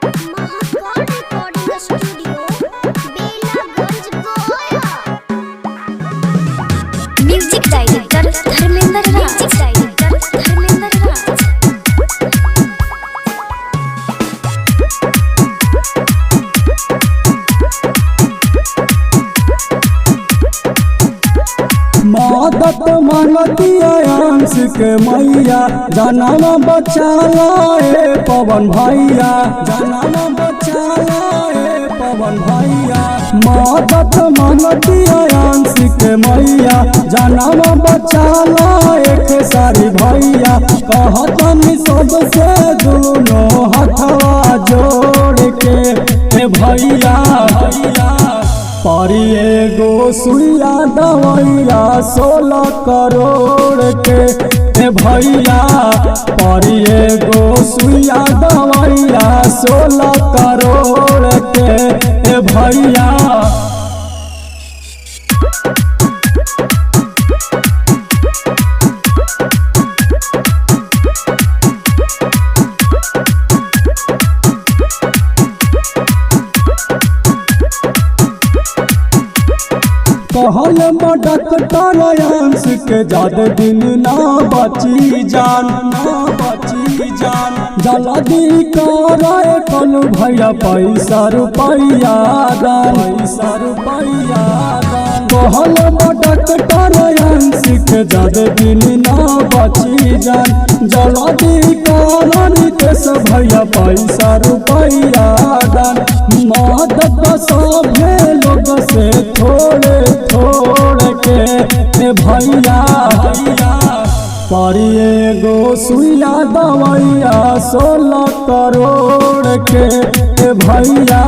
Mahakal recording studio Belaganj गोया। Music director Dharmendra राज। मदद मांगतिया अंश के मैया जनम बचाला ए पवन भैया, जनम बचाला ए पवन भैया। मदद मांगतिया अंश के मैया जनम बचाला एक सारी भैया। कहतनी सबसे दोनों हथवा जोड़ के ए भैया भैया। परी एगो सुइया दवैया 16 करोड़ के ए भैया। परी एगो सुइया दवैया 16 करोड़ के ए भैया। कहल डॉक्टर अंश के ज्यादा दिन ना बची जान, ना बची जान। जल्दी करे कल भैया पैसा रुपैया दान, पैसा रुपैया दान। कहल डॉक्टर अंश के ज्यादा दिन ना बची जान। जल्दी करे देश भैया पैसा रुपैया दान। मदद सभे लोग से थोड़े छोड़ के ए भैया भैया। परी एगो सुइया दवैया 16 करोड़ के ए भैया।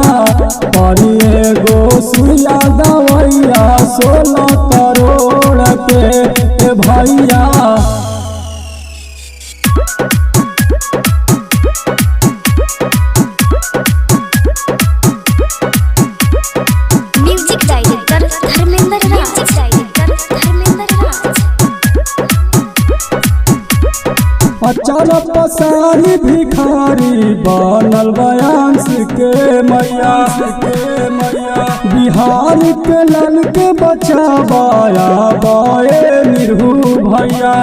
परी एगो सुइया दवैया 16 करोड़ के ए भैया। म्यूजिक डायरेक्टर धर्मेंद्र राज। अचल पसारी भिखारी बनल बयांश के मैया, के मैया। बिहार के लाल के बचावाया बाए निरहू भैया,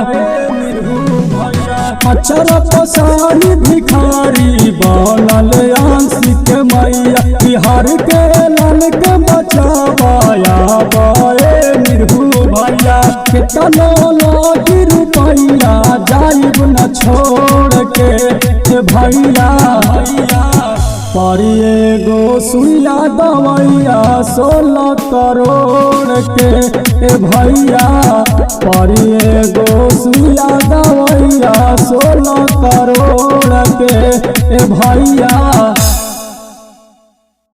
निरहू भैया। अचल पसारी भिखारी बनल अंश के मैया। बिहार के लाल के बचावाया बाए निरहू भैया। कितना लागी रुपैया जाइब न छोड़ के ए भैया भैया। परी एगो सुइया दवैया 16 करोड़ के ए भैया। परी एगो सुइया दवैया 16 करोड़ के ए भैया।